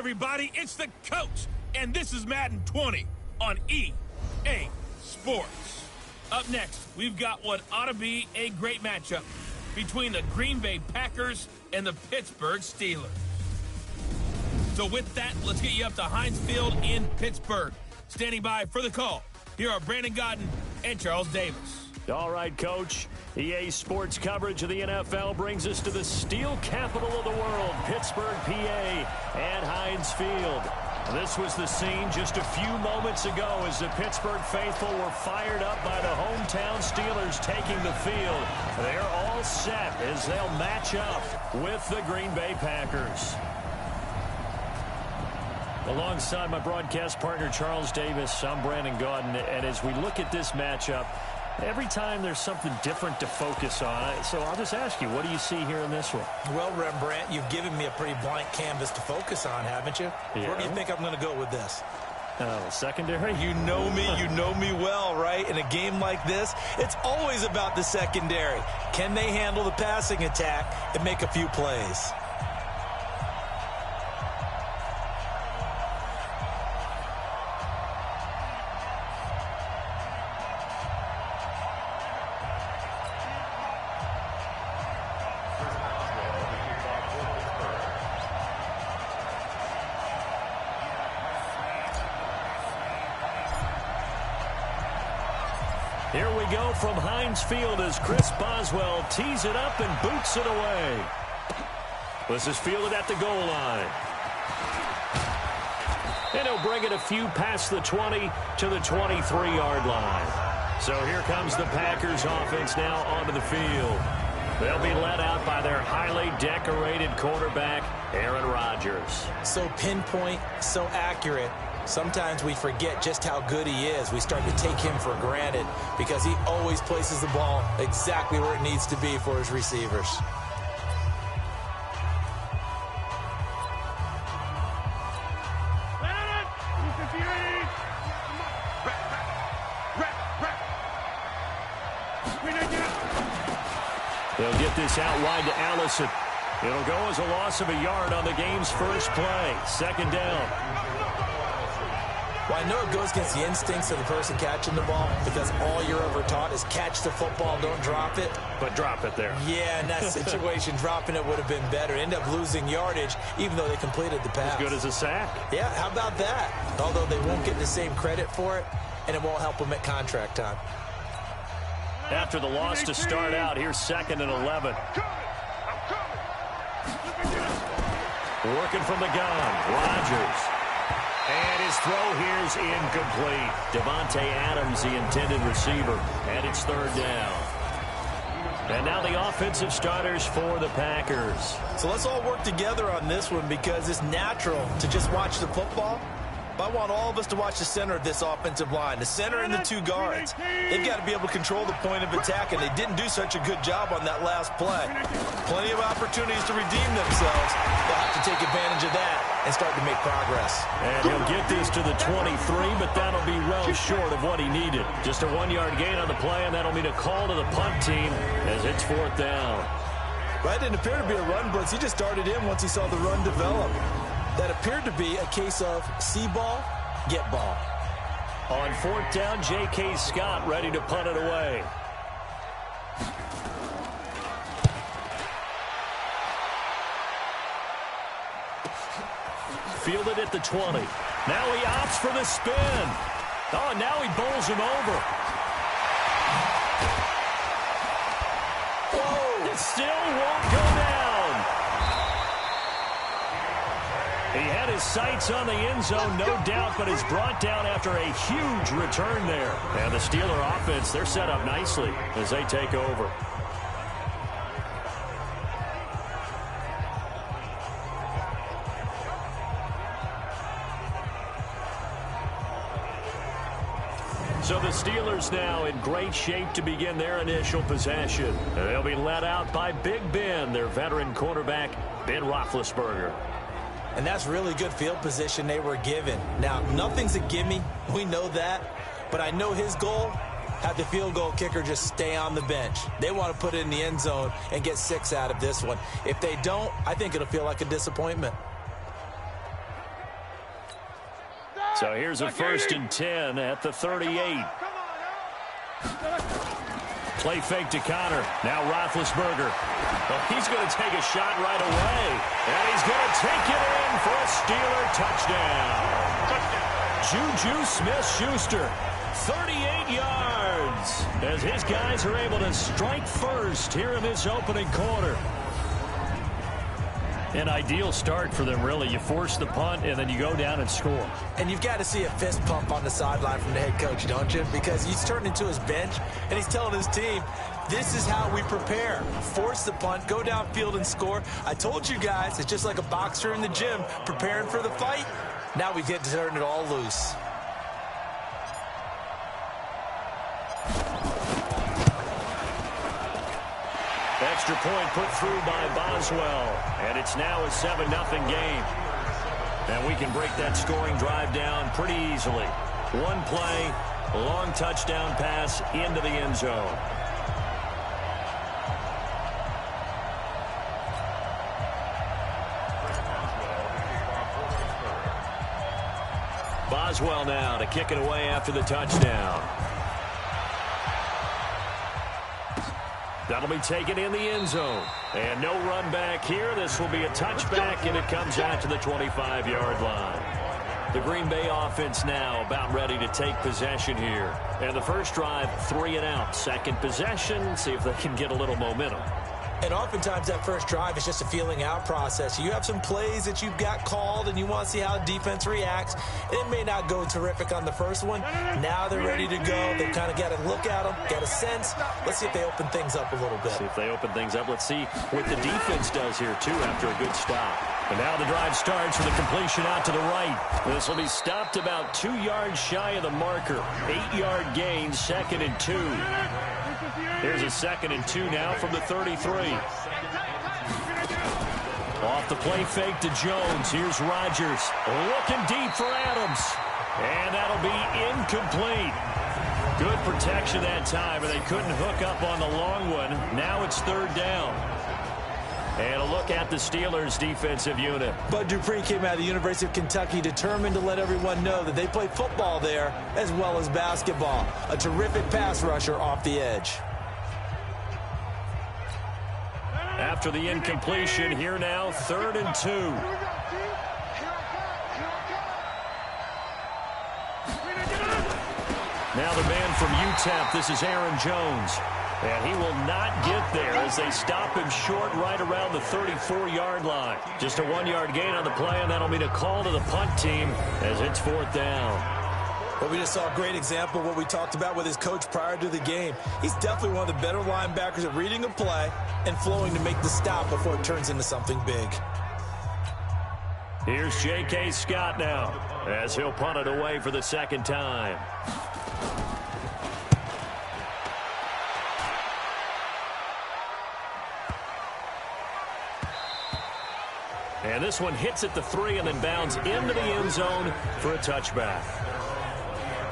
everybody, it's the coach, and this is Madden 20 on EA Sports. Up next, we've got what ought to be a great matchup between the Green Bay Packers and the Pittsburgh Steelers. So with that, let's get you up to Heinz Field in Pittsburgh. Standing by for the call, here are Brandon Godden and Charles Davis. All right, Coach. EA Sports coverage of the NFL brings us to the steel capital of the world, Pittsburgh, PA, and Heinz Field. This was the scene just a few moments ago as the Pittsburgh faithful were fired up by the hometown Steelers taking the field. They're all set as they'll match up with the Green Bay Packers. Alongside my broadcast partner, Charles Davis, I'm Brandon Godden, and as we look at this matchup, every time there's something different to focus on. So I'll just ask you, what do you see here in this one? Well, Rembrandt, you've given me a pretty blank canvas to focus on, haven't you? Yeah. Where do you think I'm going to go with this? Secondary? You know me well, right? In a game like this, it's always about the secondary. Can they handle the passing attack and make a few plays? Here we go from Heinz Field as Chris Boswell tees it up and boots it away. This is fielded at the goal line. And he'll bring it a few past the 20 to the 23-yard line. So here comes the Packers offense now onto the field. They'll be led out by their highly decorated quarterback, Aaron Rodgers. So pinpoint, so accurate. Sometimes we forget just how good he is. We start to take him for granted because he always places the ball exactly where it needs to be for his receivers. They'll get this out wide to Allison. It'll go as a loss of a yard on the game's first play. Second down. Well, I know it goes against the instincts of the person catching the ball because all you're ever taught is catch the football, don't drop it. But drop it there. Yeah, in that situation, dropping it would have been better. End up losing yardage, even though they completed the pass. As good as a sack. Yeah, how about that? Although they won't get the same credit for it, and it won't help them at contract time. After the loss to start out, here's 2nd and 11. Working from the gun, Rodgers. And his throw here's incomplete. Devontae Adams, the intended receiver, and it's 3rd down. And now the offensive starters for the Packers. So let's all work together on this one because it's natural to just watch the football. But I want all of us to watch the center of this offensive line, the center and the 2 guards. They've got to be able to control the point of attack, and they didn't do such a good job on that last play. Plenty of opportunities to redeem themselves. They'll have to take advantage of that and start to make progress. And he'll get this to the 23, but that'll be well short of what he needed. Just a 1-yard gain on the play, and that'll mean a call to the punt team as it's 4th down. That didn't appear to be a run blitz. He just started in once he saw the run develop. That appeared to be a case of see ball, get ball. On 4th down, J.K. Scott ready to punt it away. Fielded at the 20. Now he opts for the spin. Oh, and now he bowls him over. Whoa! It still won't go down. He had his sights on the end zone, no doubt, but is brought down after a huge return there. And the Steeler offense, they're set up nicely as they take over. So the Steelers now in great shape to begin their initial possession. They'll be led out by Big Ben, their veteran quarterback, Ben Roethlisberger. And that's really good field position they were given. Now, nothing's a gimme. We know that. But I know his goal, have the field goal kicker just stay on the bench. They want to put it in the end zone and get 6 out of this one. If they don't, I think it'll feel like a disappointment. So here's a 1st and 10 at the 38. Play fake to Connor. Now Roethlisberger. Well, he's going to take a shot right away. And he's going to take it in for a Steeler touchdown. Juju Smith-Schuster, 38 yards, as his guys are able to strike first here in this opening quarter. An ideal start for them, really. You force the punt, and then you go down and score. And you've got to see a fist pump on the sideline from the head coach, don't you? Because he's turned into his bench, and he's telling his team, this is how we prepare. Force the punt, go downfield and score. I told you guys, it's just like a boxer in the gym preparing for the fight. Now we get to turn it all loose. Extra point put through by Boswell, and it's now a 7-0 game. And we can break that scoring drive down pretty easily. One play, a long touchdown pass into the end zone. Boswell now to kick it away after the touchdown. That'll be taken in the end zone. And no run back here. This will be a touchback, and it comes out to the 25-yard line. The Green Bay offense now about ready to take possession here. And the first drive, 3 and out. Second possession, see if they can get a little momentum. And oftentimes that first drive is just a feeling out process. You have some plays that you've got called and you want to see how the defense reacts. It may not go terrific on the first one. Now they're ready to go. They've kind of got to look at them, got a sense. Let's see if they open things up a little bit. See if they open things up. Let's see what the defense does here, too, after a good stop. And now the drive starts with a completion out to the right. This will be stopped about 2 yards shy of the marker. 8-yard gain, 2nd and 2. Here's a 2nd and 2 now from the 33. Off the play fake to Jones. Here's Rodgers looking deep for Adams. And that'll be incomplete. Good protection that time, and they couldn't hook up on the long one. Now it's 3rd down. And a look at the Steelers' defensive unit. Bud Dupree came out of the University of Kentucky determined to let everyone know that they play football there as well as basketball. A terrific pass rusher off the edge. After the incompletion, here now, 3rd and 2. Now the man from UTEP, this is Aaron Jones. And he will not get there as they stop him short right around the 34-yard line. Just a 1-yard gain on the play, and that'll mean a call to the punt team as it's 4th down. Well, we just saw a great example of what we talked about with his coach prior to the game. He's definitely one of the better linebackers at reading a play and flowing to make the stop before it turns into something big. Here's J.K. Scott now as he'll punt it away for the 2nd time. And this one hits at the 3 and then bounds into the end zone for a touchback.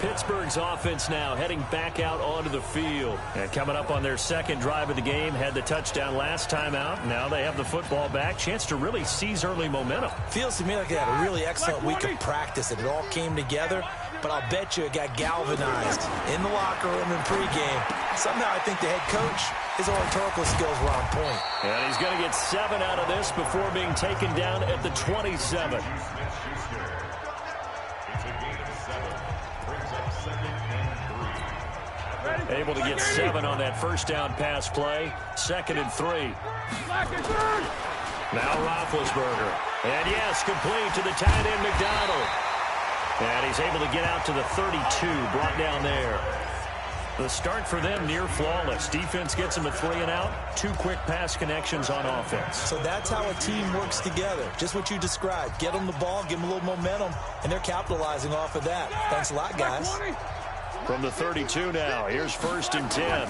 Pittsburgh's offense now heading back out onto the field. And coming up on their 2nd drive of the game, had the touchdown last time out. Now they have the football back. Chance to really seize early momentum. Feels to me like they had a really excellent week of practice and it all came together. But I'll bet you it got galvanized in the locker room and pregame. Somehow I think the head coach, his oratorical skills were on point. And he's going to get 7 out of this before being taken down at the 27. Able to get 7 on that 1st down pass play. 2nd and 3. Now Roethlisberger. And yes, complete to the tight end McDonald. And he's able to get out to the 32, brought down there. The start for them near flawless. Defense gets them a 3 and out. 2 quick pass connections on offense. So that's how a team works together. Just what you described. Get them the ball, give them a little momentum, and they're capitalizing off of that. Thanks a lot, guys. From the 32 now, here's 1st and 10.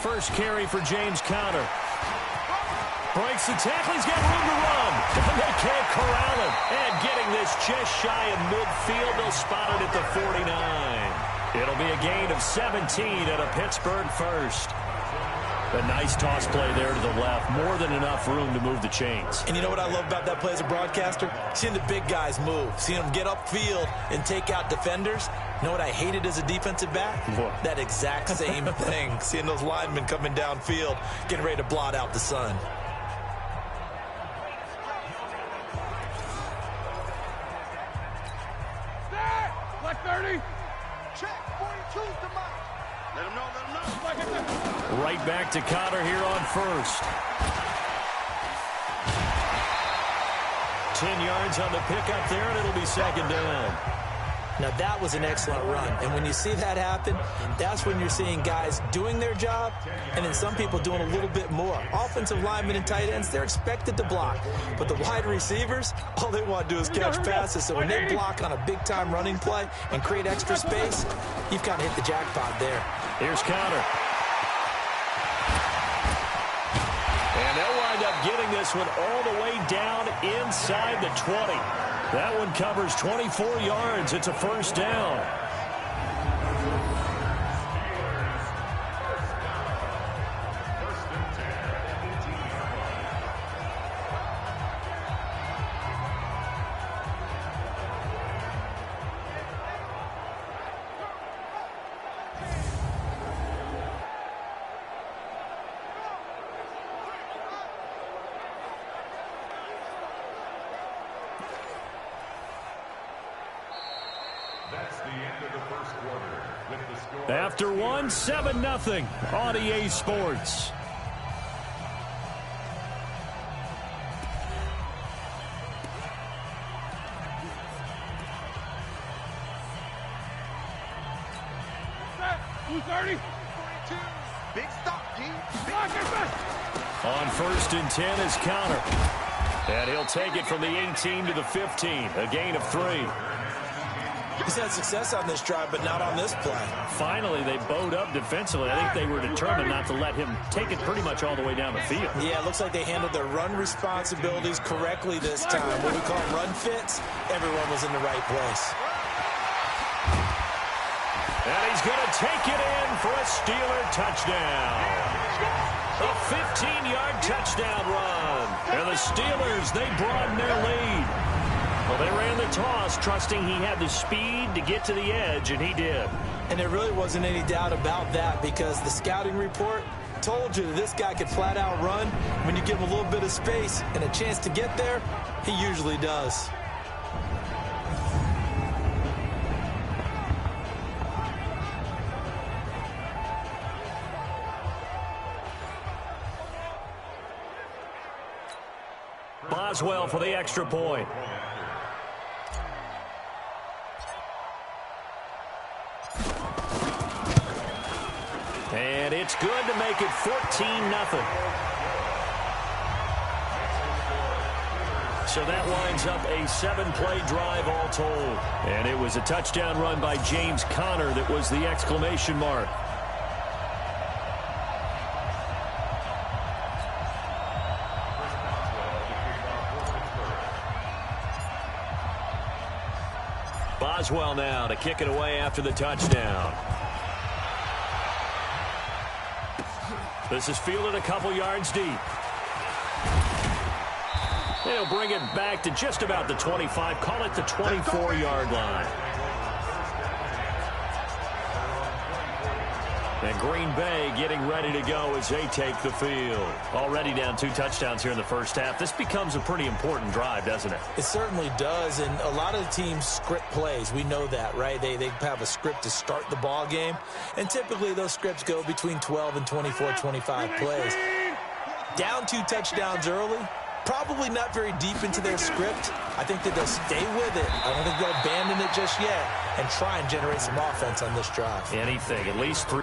First carry for James Conner. Breaks the tackle, he's got room to run. And they can't corral him. And getting this just shy of midfield, they'll spot it at the 49. It'll be a gain of 17 at a Pittsburgh 1st. A nice toss play there to the left. More than enough room to move the chains. And you know what I love about that play as a broadcaster? Seeing the big guys move. Seeing them get upfield and take out defenders. You know what I hated as a defensive back? What? That exact same thing. Seeing those linemen coming downfield, getting ready to blot out the sun. Black 30. Check. 42's the mark. Let him know. Right back to Connor here on first. 10 yards on the pickup there, and it'll be second down. Now, that was an excellent run. And when you see that happen, that's when you're seeing guys doing their job and then some people doing a little bit more. Offensive linemen and tight ends, they're expected to block. But the wide receivers, all they want to do is catch passes. So when they block on a big-time running play and create extra space, you've kind of hit the jackpot there. Here's Connor. And they'll wind up getting this one all the way down inside the 20. That one covers 24 yards. It's a first down. After one, 7-0 on EA Sports. Big stop, G. On first and 10 is Connor. And he'll take it from the 18 to the 15. A gain of 3. He's had success on this drive, but not on this play. Finally, they bowed up defensively. I think they were determined not to let him take it pretty much all the way down the field. Yeah, it looks like they handled their run responsibilities correctly this time. What we call run fits, everyone was in the right place. And he's going to take it in for a Steeler touchdown. A 15-yard touchdown run. And the Steelers, they broaden their lead. Well, they ran the toss, trusting he had the speed to get to the edge, and he did. And there really wasn't any doubt about that because the scouting report told you that this guy could flat out run. When you give him a little bit of space and a chance to get there, he usually does. Boswell for the extra point. And it's good to make it 14-0. So that winds up a 7-play drive all told. And it was a touchdown run by James Conner that was the exclamation mark. Boswell now to kick it away after the touchdown. This is fielded a couple yards deep. They'll bring it back to just about the 25. Call it the 24-yard line. And Green Bay getting ready to go as they take the field. Already down 2 touchdowns here in the first half. This becomes a pretty important drive, doesn't it? It certainly does, and a lot of the teams script plays. We know that, right? They have a script to start the ball game, and typically those scripts go between 12 and 24, 25 plays. Down 2 touchdowns early, probably not very deep into their script. I think that they'll stay with it. I don't think they'll abandon it just yet and try and generate some offense on this drive. Anything, at least 3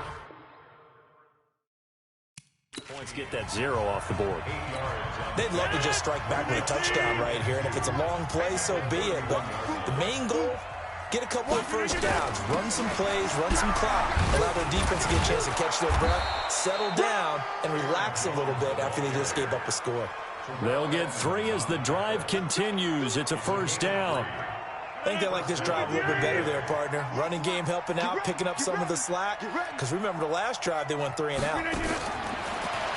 points, get that 0 off the board. They'd love to just strike back with a touchdown right here, and if it's a long play, so be it. But the main goal, get a couple of first downs, run some plays, run some clock, allow their defense to get a chance to catch their breath, settle down, and relax a little bit after they just gave up a score. They'll get 3 as the drive continues. It's a first down. I think they like this drive a little bit better there, partner. Running game helping out, picking up some of the slack. Because remember the last drive, they went 3 and out.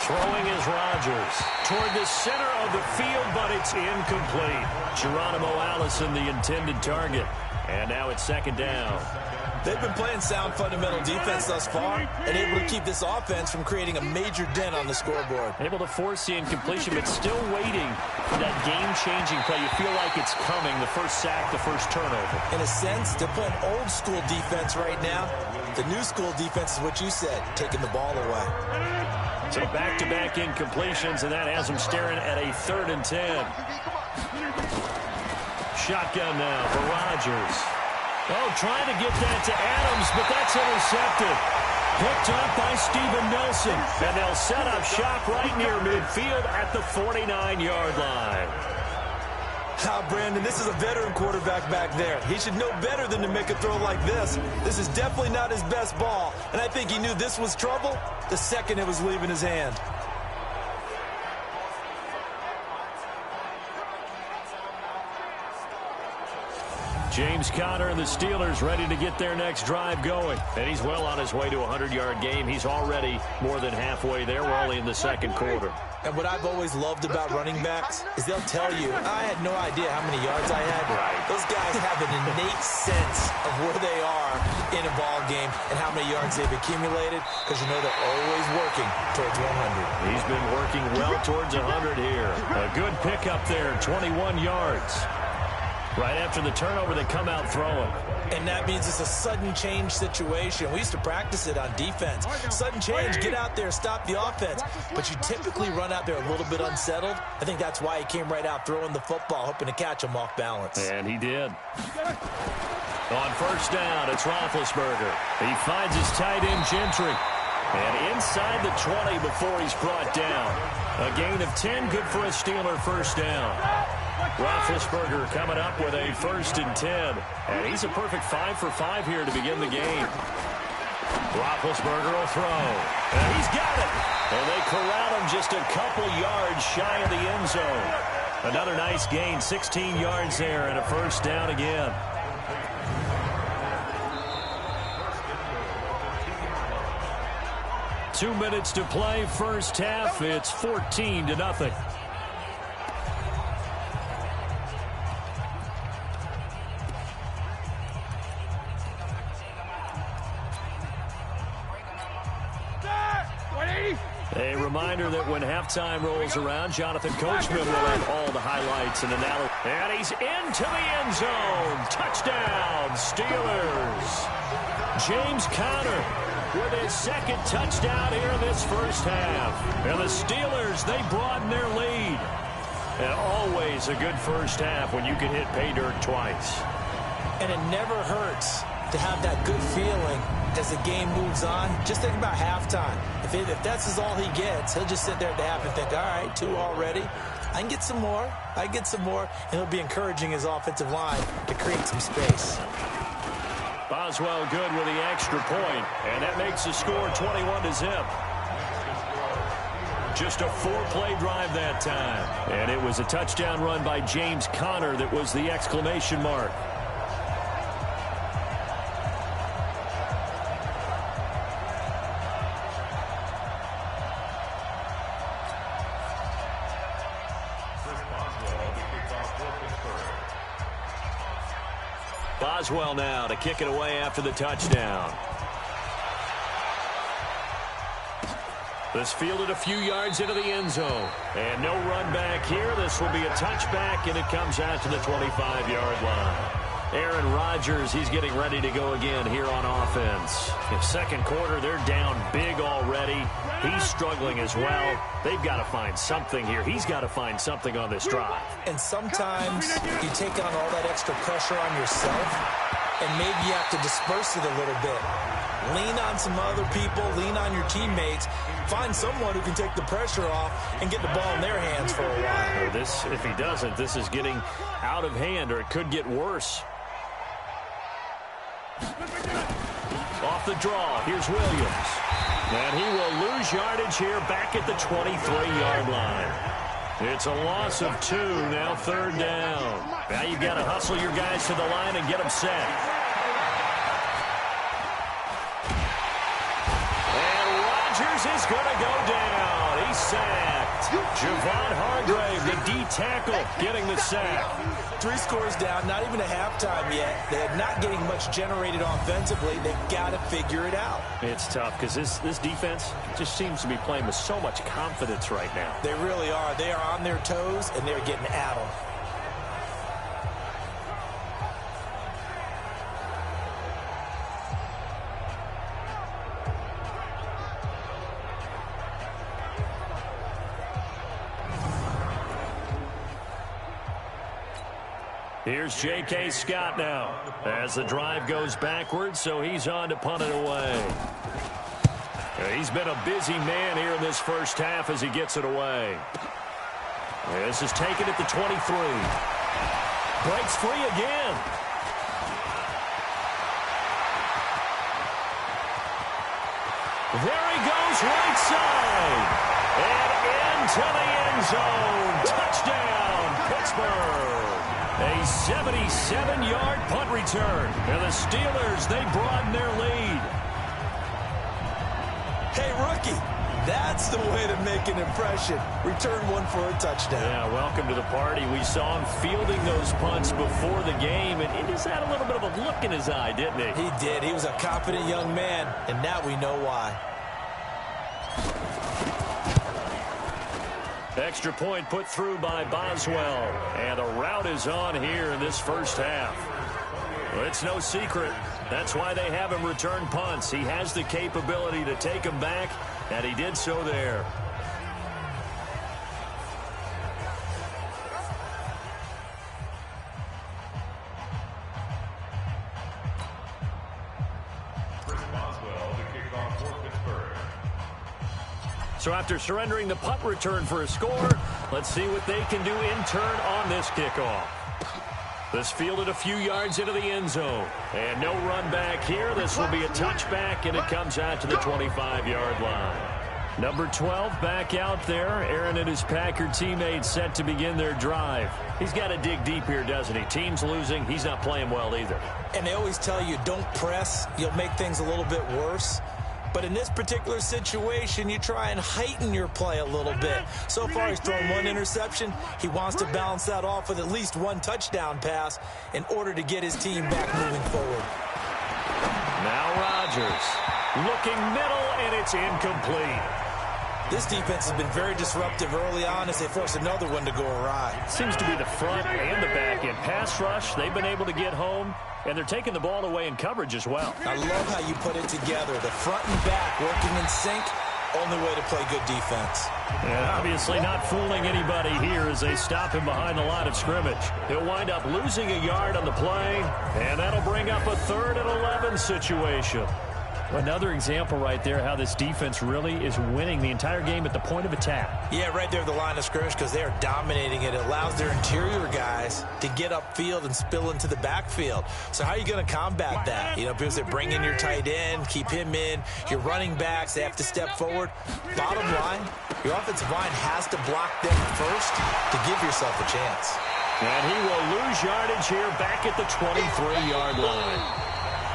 Throwing is Rodgers toward the center of the field, but it's incomplete. Geronimo Allison, the intended target. And now it's second down. They've been playing sound fundamental defense thus far and able to keep this offense from creating a major dent on the scoreboard. Able to force the incompletion, but still waiting for that game-changing play. You feel like it's coming, the first sack, the first turnover. In a sense, they're playing old-school defense right now. The new-school defense is what you said, taking the ball away. So back-to-back incompletions, and that has them staring at a 3rd and 10. Shotgun now for Rodgers. Oh, trying to get that to Adams, but that's intercepted. Picked up by Steven Nelson. And they'll set up shop right near midfield at the 49-yard line. Brandon, this is a veteran quarterback back there. He should know better than to make a throw like this. This is definitely not his best ball. And I think he knew this was trouble the second it was leaving his hand. James Conner and the Steelers ready to get their next drive going. And he's well on his way to a 100-yard game. He's already more than halfway there. We're only in the second quarter. And what I've always loved about running backs is they'll tell you, I had no idea how many yards I had. Right. Those guys have an innate sense of where they are in a ball game and how many yards they've accumulated, because you know they're always working towards 100. He's been working well towards 100 here. A good pickup there, 21 yards. Right after the turnover, they come out throwing. And that means it's a sudden change situation. We used to practice it on defense. Sudden change, get out there, stop the offense. But you typically run out there a little bit unsettled. I think that's why he came right out throwing the football, hoping to catch him off balance. And he did. On first down, it's Roethlisberger. He finds his tight end, Gentry. And inside the 20 before he's brought down. A gain of 10, good for a Steeler first down. Roethlisberger coming up with a 1st and 10. And he's a perfect 5 for 5 here to begin the game. Roethlisberger will throw. And he's got it. And they corral him just a couple yards shy of the end zone. Another nice gain, 16 yards there, and a first down again. Two minutes to play, first half. It's 14-0. A reminder that when halftime rolls around, Jonathan Coachman will have all the highlights and analysis. And he's into the end zone. Touchdown, Steelers. James Conner with his second touchdown here in this first half. And the Steelers, they broaden their lead. And always a good first half when you can hit pay dirt twice. And it never hurts to have that good feeling as the game moves on. Just think about halftime. If that's all he gets, he'll just sit there at the half and think, all right, 2 already. I can get some more. I can get some more. And he'll be encouraging his offensive line to create some space. Boswell good with the extra point, and that makes the score 21-0. Just a 4-play drive that time. And it was a touchdown run by James Conner that was the exclamation mark. Boswell now to kick it away after the touchdown. This fielded a few yards into the end zone. And no run back here. This will be a touchback, and it comes out to the 25-yard line. Aaron Rodgers, he's getting ready to go again here on offense. In second quarter, they're down big already. He's struggling as well. They've got to find something here. He's got to find something on this drive. And sometimes you take on all that extra pressure on yourself, and maybe you have to disperse it a little bit. Lean on some other people. Lean on your teammates. Find someone who can take the pressure off and get the ball in their hands for a while. If he doesn't, this is getting out of hand, or it could get worse. Off the draw, here's Williams. And he will lose yardage here back at the 23-yard line. It's a loss of 2, now third down. Now you've got to hustle your guys to the line and get them set. And Rodgers is going to go down. He sacked. Javon Hargrave, the D tackle, getting the sack. 3 scores down, not even a halftime yet. They're not getting much generated offensively. They've got to figure it out. It's tough because this defense just seems to be playing with so much confidence right now. They really are. They are on their toes, and they're getting at them. Here's J.K. Scott now as the drive goes backwards, so he's on to punt it away. He's been a busy man here in this first half as he gets it away. This is taken at the 23. Breaks free again. There he goes, right side. And into the end zone. Touchdown, Pittsburgh. A 77-yard punt return. And the Steelers, they broaden their lead. Hey, rookie, that's the way to make an impression. Return one for a touchdown. Yeah, welcome to the party. We saw him fielding those punts before the game, and he just had a little bit of a look in his eye, didn't he? He did. He was a confident young man, and now we know why. Extra point put through by Boswell. And the route is on here in this first half. Well, it's no secret. That's why they have him return punts. He has the capability to take them back, and he did so there. So after surrendering the punt return for a score, let's see what they can do in turn on this kickoff. This fielded a few yards into the end zone. And no run back here. This will be a touchback, and it comes out to the 25-yard line. Number 12 back out there. Aaron and his Packer teammates set to begin their drive. He's got to dig deep here, doesn't he? Team's losing. He's not playing well either. And they always tell you, don't press. You'll make things a little bit worse. But in this particular situation, you try and heighten your play a little bit. So far, he's thrown 1 interception. He wants to balance that off with at least 1 touchdown pass in order to get his team back moving forward. Now Rodgers looking middle, and it's incomplete. This defense has been very disruptive early on as they force another one to go awry. Seems to be the front and the back end. Pass rush, they've been able to get home, and they're taking the ball away in coverage as well. I love how you put it together. The front and back working in sync, only way to play good defense. And obviously not fooling anybody here as they stop him behind the line of scrimmage. He'll wind up losing a yard on the play, and that'll bring up a 3rd and 11 situation. Another example right there how this defense really is winning the entire game at the point of attack. Yeah, right there at the line of scrimmage because they are dominating it. It allows their interior guys to get upfield and spill into the backfield. So how are you going to combat that? You know, because they bring in your tight end, keep him in. Your running backs, they have to step forward. Bottom line, your offensive line has to block them first to give yourself a chance. And he will lose yardage here back at the 23-yard line.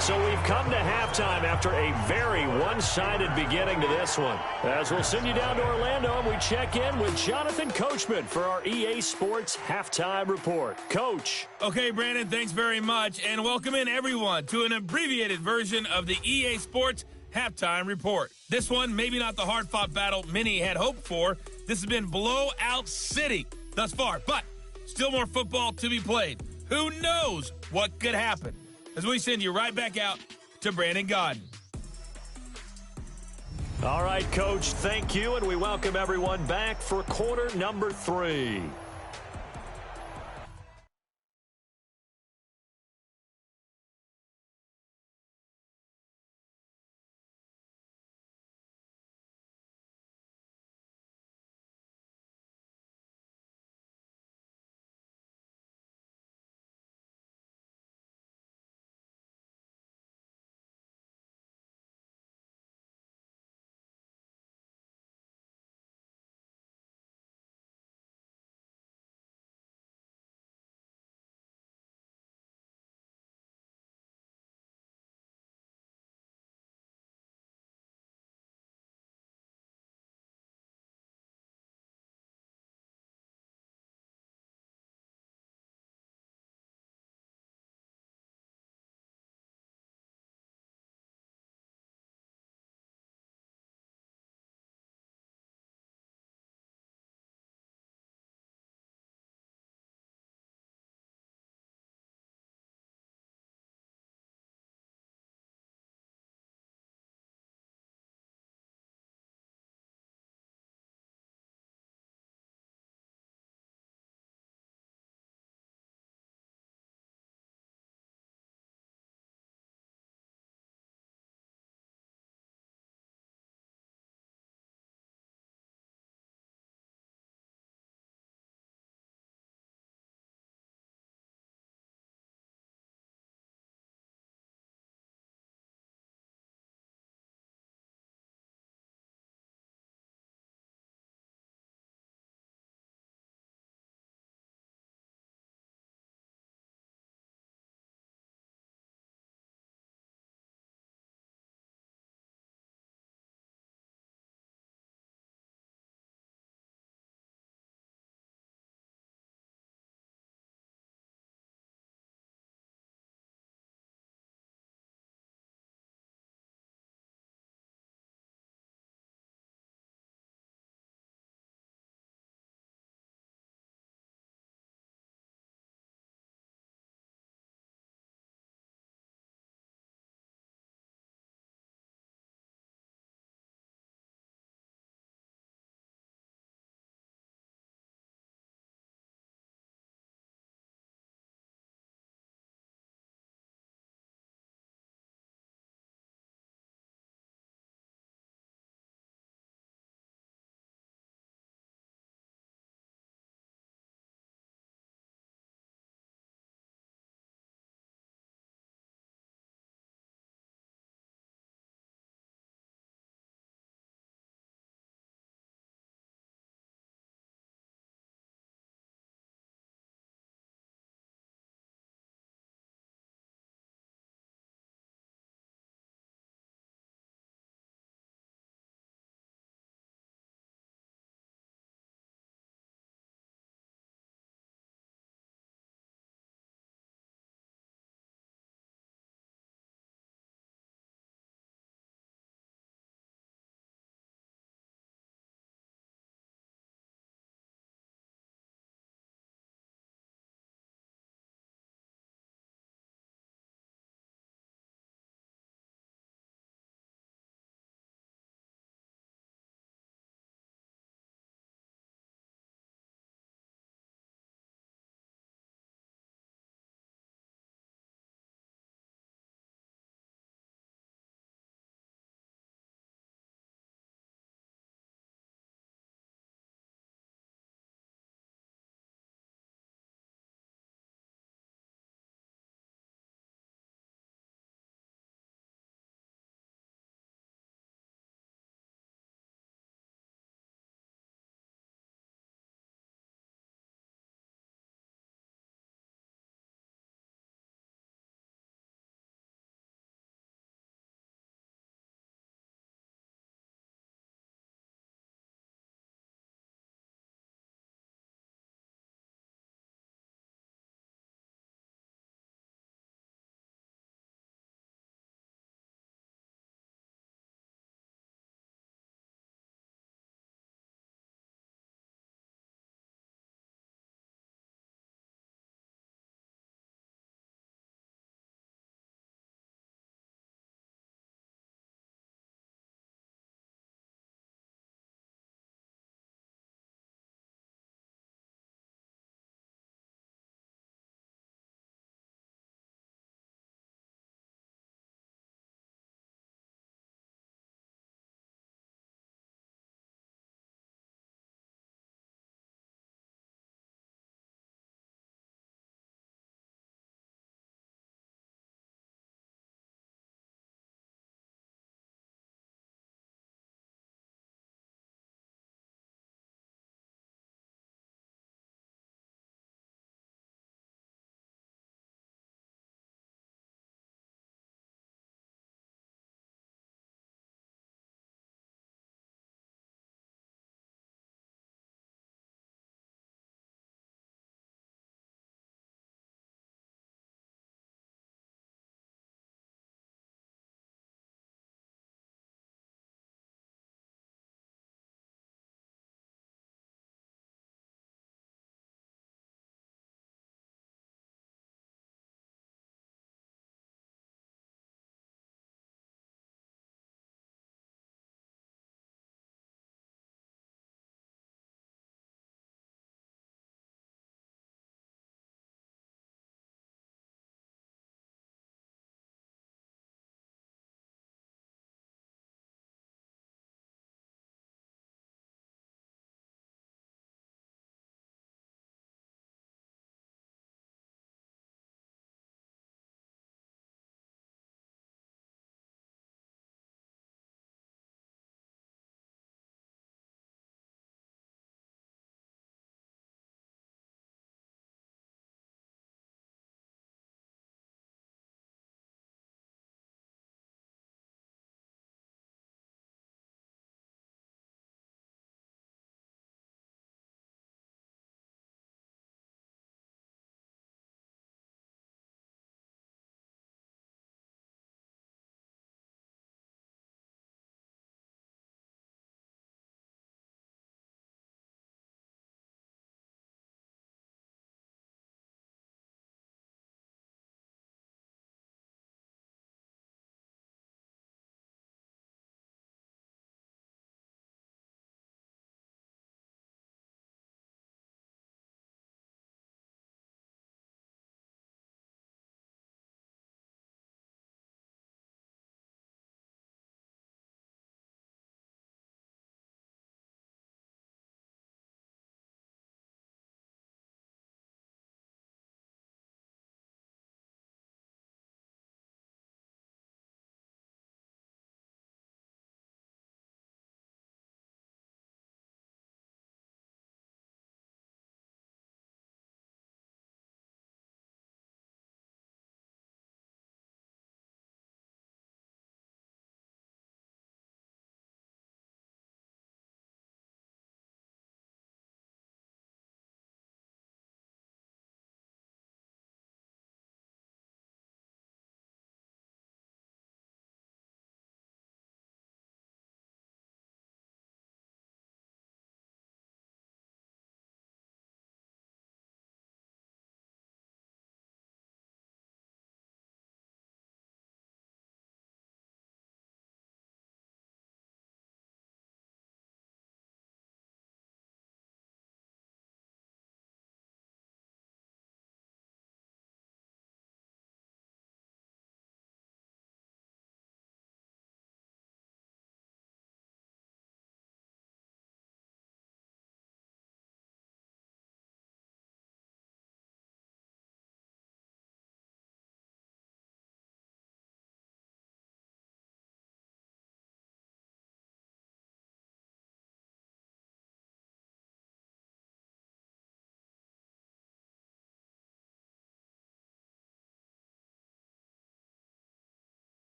So we've come to halftime after a very one-sided beginning to this one. As we'll send you down to Orlando, and we check in with Jonathan Coachman for our EA Sports Halftime Report. Coach. Okay, Brandon, thanks very much. And welcome in, everyone, to an abbreviated version of the EA Sports Halftime Report. This one, maybe not the hard-fought battle many had hoped for. This has been blowout city thus far, but still more football to be played. Who knows what could happen? As we send you right back out to Brandon Gaudin. All right, Coach, thank you, and we welcome everyone back for quarter number 3.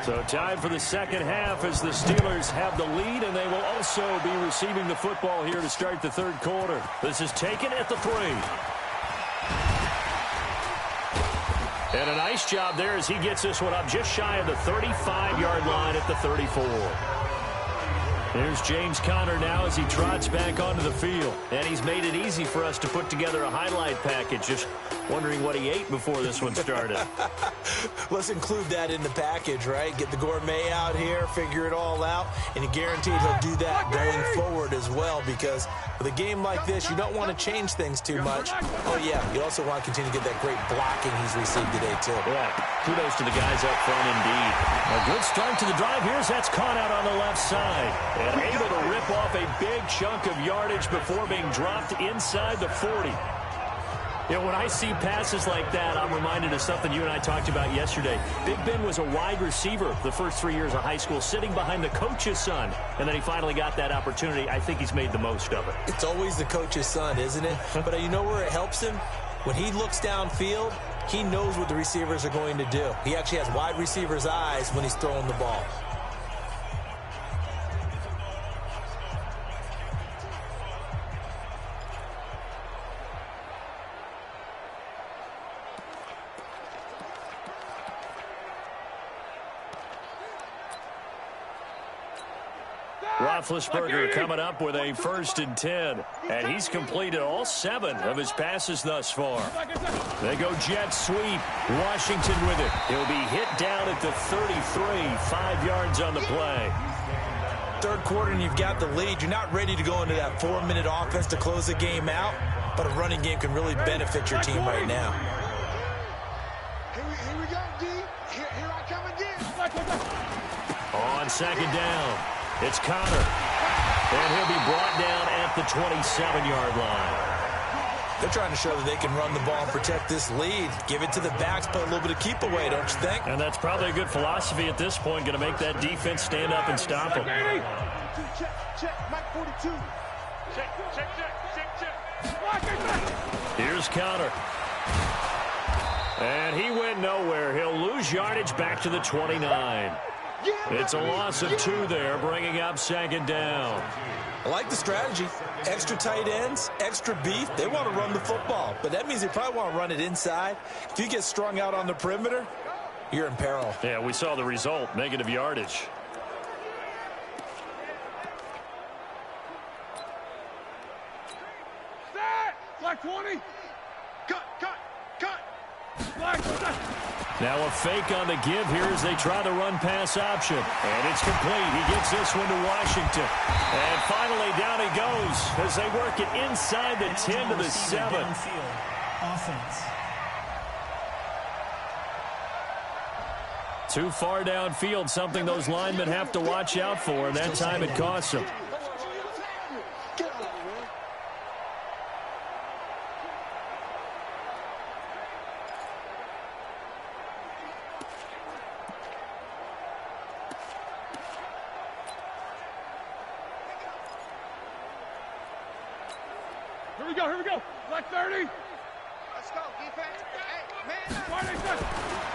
So time for the second half as the Steelers have the lead, and they will also be receiving the football here to start the third quarter. This is taken at the 3. And a nice job there as he gets this one up just shy of the 35-yard line at the 34. Here's James Conner now as he trots back onto the field. And he's made it easy for us to put together a highlight package. Just wondering what he ate before this one started. Let's include that in the package, right? Get the gourmet out here, figure it all out, and guaranteed he'll do that going forward as well, because with a game like this, you don't want to change things too much. Oh, yeah, you also want to continue to get that great blocking he's received today, too. Yeah, kudos to the guys up front indeed. A good start to the drive. Here's that's caught out on the left side. And able to rip off a big chunk of yardage before being dropped inside the 40. You know, when I see passes like that, I'm reminded of something you and I talked about yesterday. Big Ben was a wide receiver the first 3 years of high school, sitting behind the coach's son, and then he finally got that opportunity. I think he's made the most of it. It's always the coach's son, isn't it? But you know where it helps him? When he looks downfield, he knows what the receivers are going to do. He actually has wide receivers' eyes when he's throwing the ball. Roethlisberger coming up with a 1st and 10. And he's completed all 7 of his passes thus far. They go jet sweep. Washington with it. He'll be hit down at the 33. 5 yards on the play. Third quarter and you've got the lead. You're not ready to go into that 4-minute offense to close the game out, but a running game can really benefit your team right now. Here we go, D. Here I come again. On 2nd down. It's Conner, and he'll be brought down at the 27-yard line. They're trying to show that they can run the ball and protect this lead. Give it to the backs, play a little bit of keep away, don't you think? And that's probably a good philosophy at this point, going to make that defense stand up and stop them. Check, Mike 42. Check. Here's Conner. And he went nowhere. He'll lose yardage back to the 29. It's a loss of 2 there, bringing up 2nd down. I like the strategy. Extra tight ends, extra beef. They want to run the football, but that means they probably want to run it inside. If you get strung out on the perimeter, you're in peril. Yeah, we saw the result, negative yardage. Flag 20. Cut. Now a fake on the give here as they try the run-pass option. And it's complete. He gets this one to Washington. And finally down he goes as they work it inside the 10 to the 7. Offense. Too far downfield, something those linemen have to watch out for, and that time it costs them. Here we go. Black 30. Let's go, defense. Hey, man.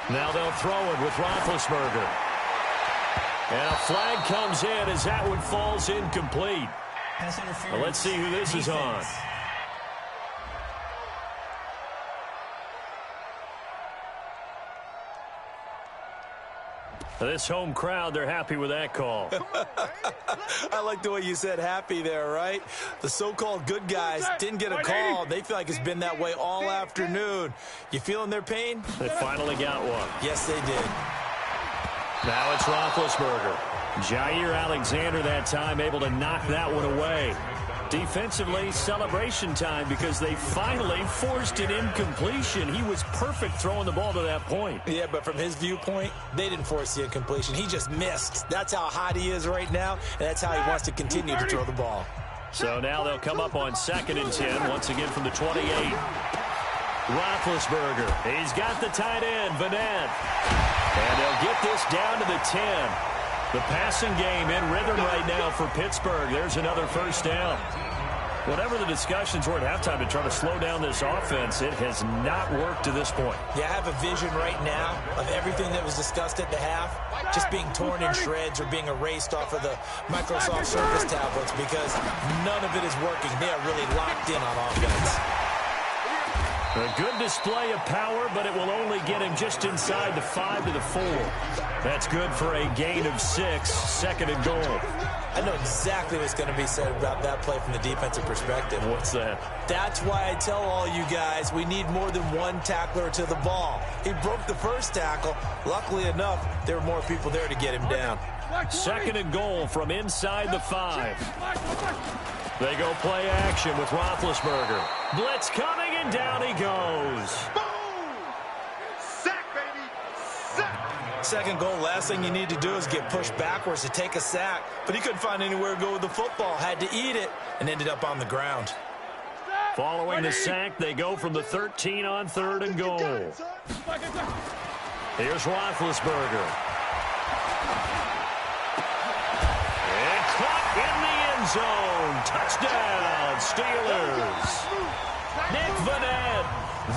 Now they'll throw it with Roethlisberger. And a flag comes in as that one falls incomplete. Well, let's see who this is on. This home crowd, they're happy with that call. I like the way you said happy there, right? The so-called good guys didn't get a call. They feel like it's been that way all afternoon. You feeling their pain? They finally got one. Yes, they did. Now it's Roethlisberger. Jair Alexander that time able to knock that one away. Defensively, celebration time because they finally forced an incompletion. He was perfect throwing the ball to that point. Yeah, but from his viewpoint, they didn't force the incompletion. He just missed. That's how hot he is right now, and that's how he wants to continue to throw the ball. So now they'll come up on 2nd and 10, once again from the 28. Roethlisberger, he's got the tight end, Vanette. And they'll get this down to the 10. The passing game in rhythm right now for Pittsburgh. There's another 1st down. Whatever the discussions were at halftime to try to slow down this offense, it has not worked to this point. Yeah, I have a vision right now of everything that was discussed at the half just being torn in shreds or being erased off of the Microsoft Surface tablets because none of it is working. They are really locked in on offense. A good display of power, but it will only get him just inside the 5 to the 4. That's good for a gain of 6, second and goal. I know exactly what's going to be said about that play from the defensive perspective. What's that? That's why I tell all you guys we need more than one tackler to the ball. He broke the first tackle. Luckily enough, there were more people there to get him down. Second and goal from inside the 5. They go play action with Roethlisberger. Blitz coming, and down he goes. Boom! Sack, baby! Sack! Second goal, last thing you need to do is get pushed backwards to take a sack. But he couldn't find anywhere to go with the football. Had to eat it and ended up on the ground. Following the sack, they go from the 13 on third and goal. Here's Roethlisberger. And caught in the end zone. Touchdown, Steelers. Nick Vanette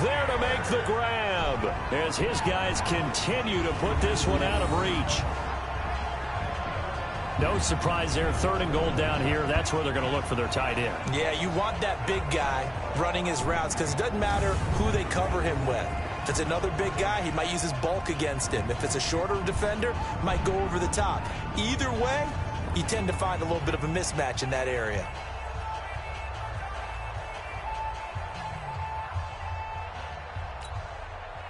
there to make the grab as his guys continue to put this one out of reach. No surprise there, third and goal down here. That's where they're going to look for their tight end. Yeah, you want that big guy running his routes because it doesn't matter who they cover him with. If it's another big guy, he might use his bulk against him. If it's a shorter defender, might go over the top. Either way, you tend to find a little bit of a mismatch in that area.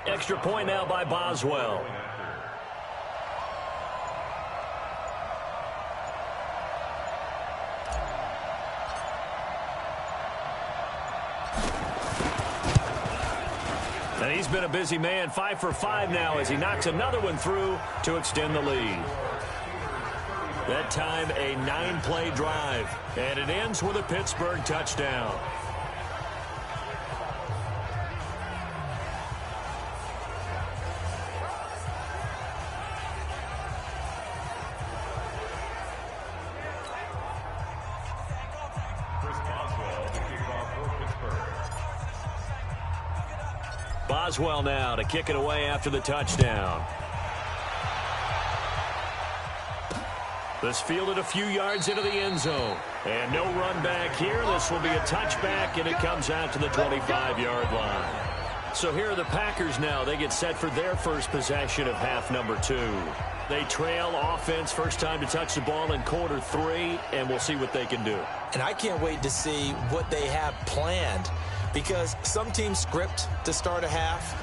Extra point now by Boswell. And he's been a busy man, 5 for 5 now as he knocks another one through to extend the lead. That time a 9-play drive, and it ends with a Pittsburgh touchdown. Boswell now to kick it away after the touchdown. This fielded a few yards into the end zone. And no run back here. This will be a touchback, and it comes out to the 25-yard line. So here are the Packers now. They get set for their first possession of half number 2. They trail offense first time to touch the ball in quarter 3, and we'll see what they can do. And I can't wait to see what they have planned because some teams script to start a half.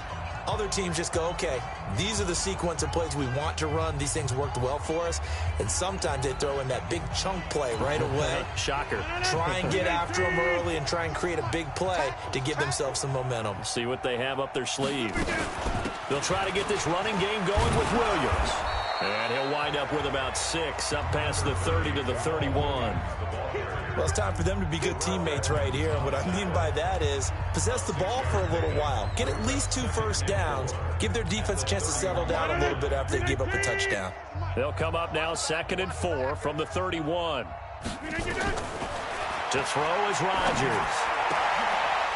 Other teams just go, okay, these are the sequence of plays we want to run. These things worked well for us. And sometimes they throw in that big chunk play right away. Shocker. Try and get after them early and try and create a big play to give themselves some momentum. See what they have up their sleeve. They'll try to get this running game going with Williams. And he'll wind up with about 6 up past the 30 to the 31. Well, it's time for them to be good teammates right here. And what I mean by that is possess the ball for a little while. Get at least 2 first downs. Give their defense a chance to settle down a little bit after they give up a touchdown. They'll come up now 2nd and 4 from the 31. To throw is Rodgers.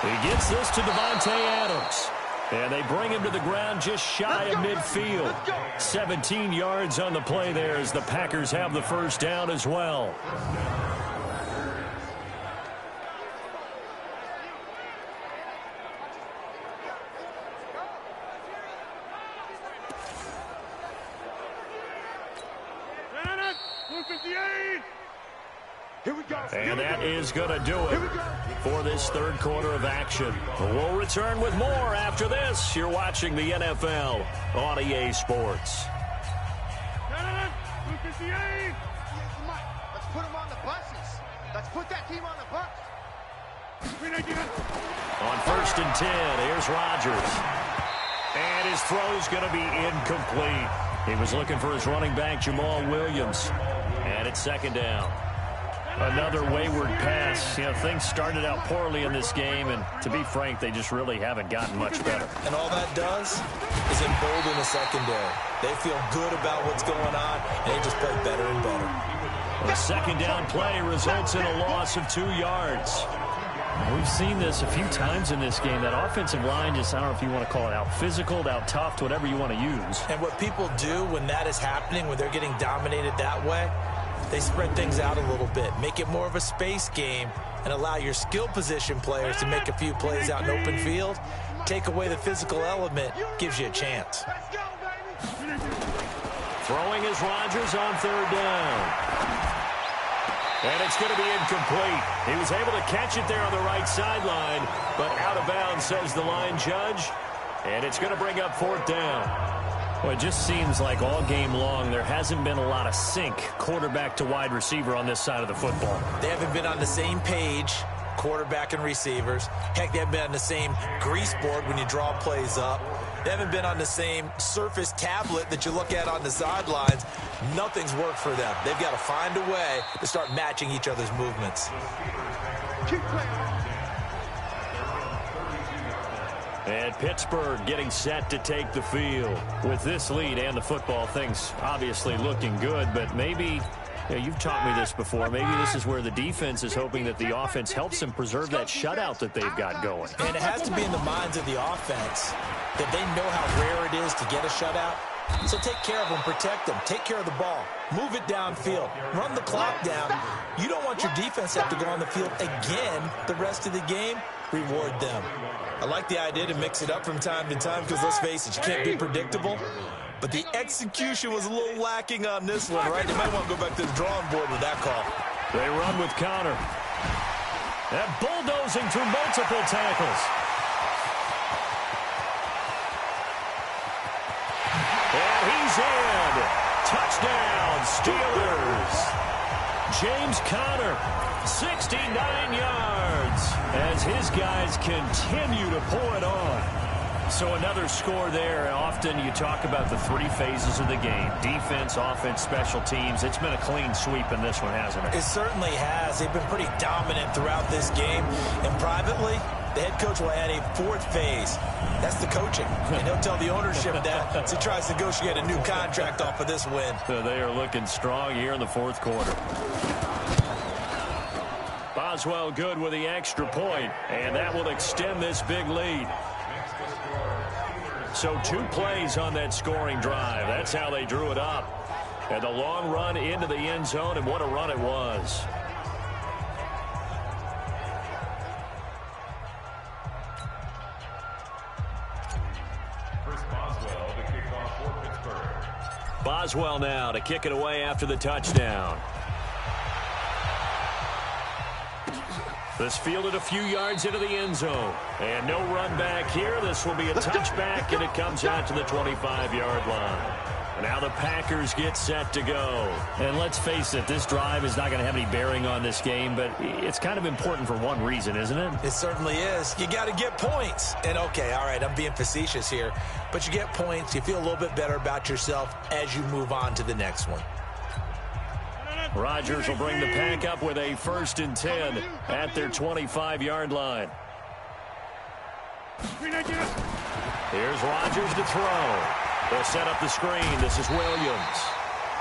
He gets this to Devontae Adams. And they bring him to the ground just shy of midfield. 17 yards on the play there as the Packers have the first down as well. And that is going to do it for this third quarter of action. We'll return with more after this. You're watching the NFL on EA Sports. Let's put them on the buses. Let's put that team on the bus. On 1st and 10, here's Rodgers. And his throw's going to be incomplete. He was looking for his running back, Jamal Williams. And it's 2nd down. Another wayward pass. You know, things started out poorly in this game, and to be frank, they just really haven't gotten much better. And all that does is embolden the secondary. They feel good about what's going on, and they just play better and better. The 2nd down play results in a loss of 2 yards. We've seen this a few times in this game. That offensive line just, I don't know if you want to call it out physical, out tough, whatever you want to use. And what people do when that is happening, when they're getting dominated that way, they spread things out a little bit, make it more of a space game, and allow your skill position players to make a few plays out in open field. Take away the physical element, gives you a chance. Throwing is Rodgers on third down. And it's going to be incomplete. He was able to catch it there on the right sideline, but out of bounds, says the line judge. And it's going to bring up fourth down. Well, it just seems like all game long there hasn't been a lot of sync quarterback to wide receiver on this side of the football. They haven't been on the same page, quarterback and receivers. Heck, they haven't been on the same grease board when you draw plays up. They haven't been on the same surface tablet that you look at on the sidelines. Nothing's worked for them. They've got to find a way to start matching each other's movements. And Pittsburgh getting set to take the field. With this lead and the football, things obviously looking good, but maybe, you've taught me this before, maybe this is where the defense is hoping that the offense helps them preserve that shutout that they've got going. And it has to be in the minds of the offense that they know how rare it is to get a shutout. So take care of them, protect them, take care of the ball, move it downfield, run the clock down. You don't want your defense to have to go on the field again the rest of the game. Reward them. I like the idea to mix it up from time to time because, let's face it, you can't be predictable. But the execution was a little lacking on this one, right? They might want to go back to the drawing board with that call. They run with Connor. And bulldozing through multiple tackles. And he's in. Touchdown, Steelers. James Conner, 69 yards, as his guys continue to pull it on. So another score there. Often you talk about the three phases of the game: defense, offense, special teams. It's been a clean sweep in this one, hasn't it? It certainly has. They've been pretty dominant throughout this game. And privately, the head coach will add a fourth phase. That's the coaching. And he'll tell the ownership that as he tries to negotiate a new contract off of this win. So they are looking strong here in the fourth quarter. Boswell good with the extra point, and that will extend this big lead. So 2 plays on that scoring drive. That's how they drew it up. And the long run into the end zone, and what a run it was. Boswell now to kick it away after the touchdown. This fielded a few yards into the end zone. And no run back here. This will be a touchback, and it comes out to the 25-yard line. Now the Packers get set to go. And let's face it, this drive is not going to have any bearing on this game, but it's kind of important for one reason, isn't it? It certainly is. You got to get points. And, okay, all right, I'm being facetious here. But you get points. You feel a little bit better about yourself as you move on to the next one. Rodgers will bring the Pack up with a 1st and 10 at their 25-yard line. Here's Rodgers to throw. They'll set up the screen. This is Williams.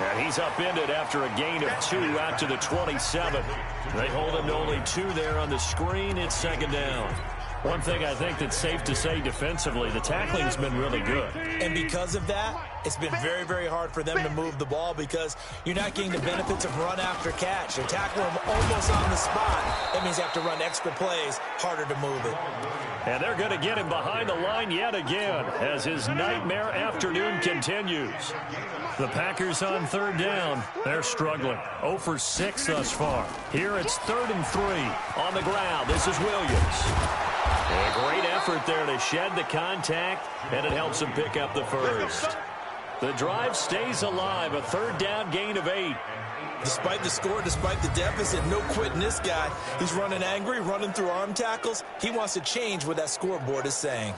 And he's upended after a gain of 2 out to the 27. They hold him to only 2 there on the screen. It's 2nd down. One thing I think that's safe to say defensively, the tackling's been really good. And because of that, it's been very, very hard for them to move the ball because you're not getting the benefits of run after catch. They're tackling them almost on the spot. That means you have to run extra plays, harder to move it. And they're going to get him behind the line yet again as his nightmare afternoon continues. The Packers on 3rd down. They're struggling. 0 for 6 thus far. Here it's 3rd and 3. On the ground, this is Williams. A great effort there to shed the contact, and it helps him pick up the 1st. The drive stays alive, a 3rd down gain of 8. Despite the score, despite the deficit, no quitting this guy. He's running angry, running through arm tackles. He wants to change what that scoreboard is saying.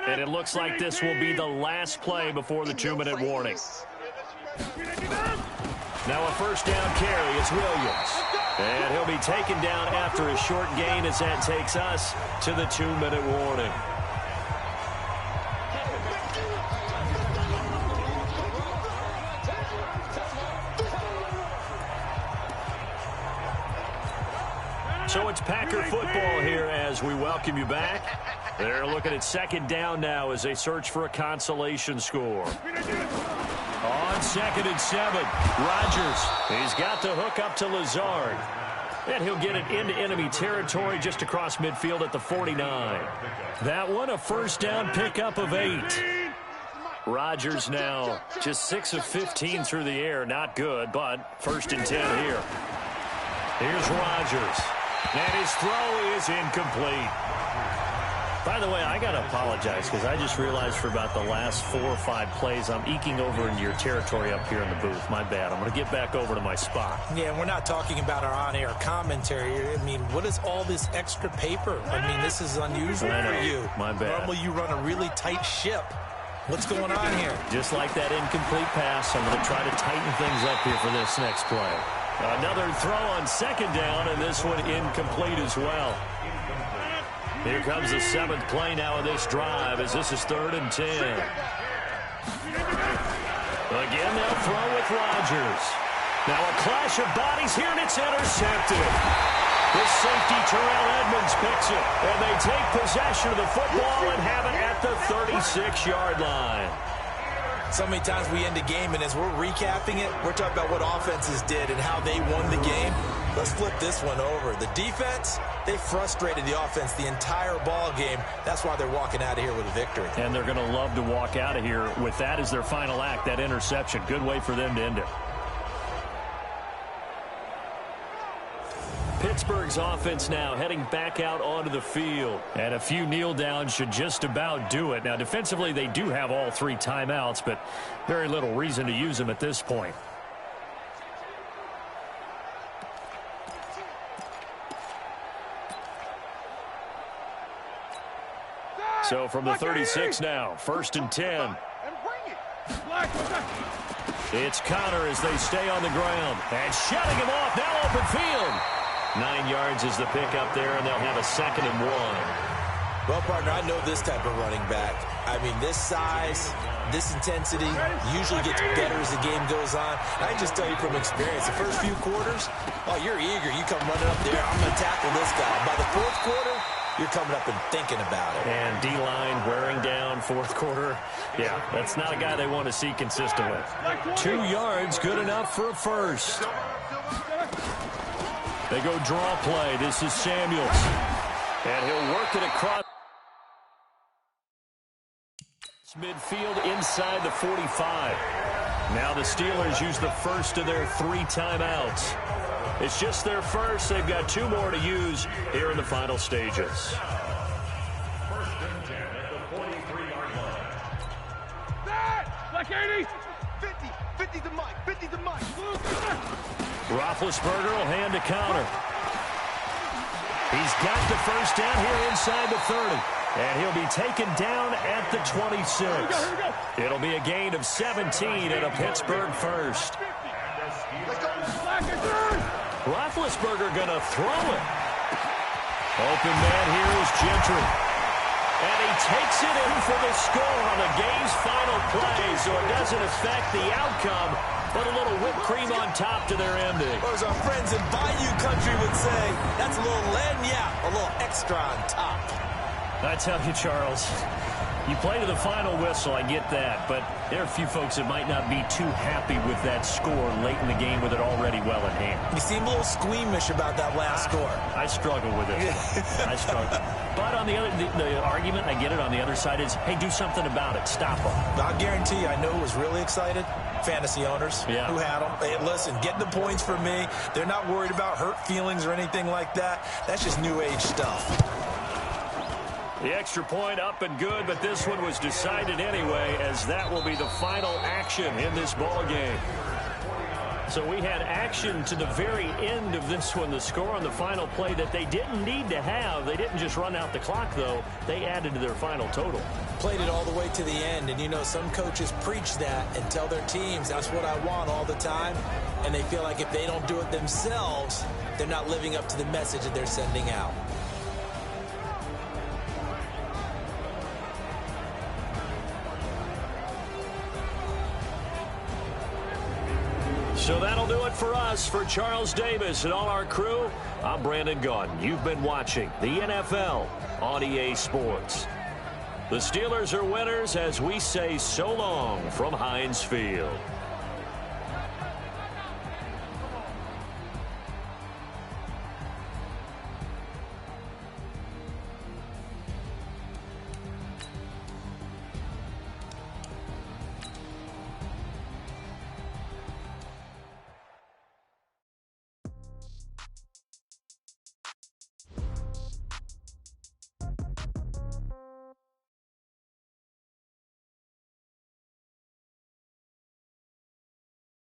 And it looks like this will be the last play before the 2-minute warning. Now a 1st down carry. It's Williams. And he'll be taken down after a short gain as that takes us to the 2-minute warning. So it's Packer football here as we welcome you back. They're looking at second down now as they search for a consolation score. On 2nd and 7, Rodgers. He's got the hook up to Lazard. And he'll get it into enemy territory just across midfield at the 49. That one, a first down pickup of 8. Rodgers now just 6 of 15 through the air. Not good, but 1st and 10 here. Here's Rodgers. And his throw is incomplete. By the way, I got to apologize because I just realized for about the last 4 or 5 plays, I'm eking over into your territory up here in the booth. My bad. I'm going to get back over to my spot. Yeah, we're not talking about our on-air commentary. I mean, what is all this extra paper? I mean, this is unusual for you. My bad. Normally you run a really tight ship. What's going on here? Just like that incomplete pass, I'm going to try to tighten things up here for this next play. Another throw on 2nd down, and this one incomplete as well. Here comes the 7th play now of this drive as this is 3rd and 10. Again, they'll throw with Rodgers. Now a clash of bodies here, and it's intercepted. The safety, Terrell Edmonds, picks it, and they take possession of the football and have it at the 36-yard line. So many times we end a game, and as we're recapping it, we're talking about what offenses did and how they won the game. Let's flip this one over. The defense, they frustrated the offense the entire ball game. That's why they're walking out of here with a victory. And they're going to love to walk out of here with that as their final act, that interception. Good way for them to end it. Pittsburgh's offense now heading back out onto the field. And a few kneel downs should just about do it. Now, defensively, they do have all 3 timeouts, but very little reason to use them at this point. So from the 36 now, 1st and 10. It's Connor as they stay on the ground. And shutting him off, now open field. 9 yards is the pickup there, and they'll have a 2nd and 1. Well, partner, I know this type of running back. I mean, this size, this intensity usually gets better as the game goes on. I just tell you from experience, the first few quarters, oh, you're eager. You come running up there, I'm going to tackle this guy. By the 4th quarter, you're coming up and thinking about it. And D-line wearing down 4th quarter. Yeah, that's not a guy they want to see consistently. 2 yards, good enough for a first. They go draw play. This is Samuels. And he'll work it across midfield inside the 45. Now the Steelers use the first of their 3 timeouts. It's just their first. They've got 2 more to use here in the final stages. 1st and 10 at the 43-yard line. That! Like 80! 50! 50 to Mike! 50 to Mike! Roethlisberger will hand to Connor. He's got the first down here inside the 30. And he'll be taken down at the 26. Here we go. It'll be a gain of 17 and a Pittsburgh first. Let's go. Roethlisberger going to throw it. Open man here is Gentry. And he takes it in for the score on the game's final play, so it doesn't affect the outcome, but a little whipped cream on top to their ending. Or as our friends in Bayou Country would say, that's a little lagniappe, a little extra on top. I tell you, Charles, you play to the final whistle, I get that, but there are a few folks that might not be too happy with that score late in the game with it already well in hand. You seem a little squeamish about that last score. I struggle with it. I struggle. But on the other, the argument, I get it, on the other side is, hey, do something about it. Stop them. I'll guarantee you, I know who was really excited. Fantasy owners who had them. Hey, listen, getting the points for me. They're not worried about hurt feelings or anything like that. That's just new age stuff. The extra point up and good, but this one was decided anyway, as that will be the final action in this ball game. So we had action to the very end of this one, the score on the final play that they didn't need to have. They didn't just run out the clock, though. They added to their final total. Played it all the way to the end, and you know, some coaches preach that and tell their teams, that's what I want all the time, and they feel like if they don't do it themselves, they're not living up to the message that they're sending out. So that'll do it for us. For Charles Davis and all our crew, I'm Brandon Gaudin. You've been watching the NFL on EA Sports. The Steelers are winners as we say so long from Heinz Field.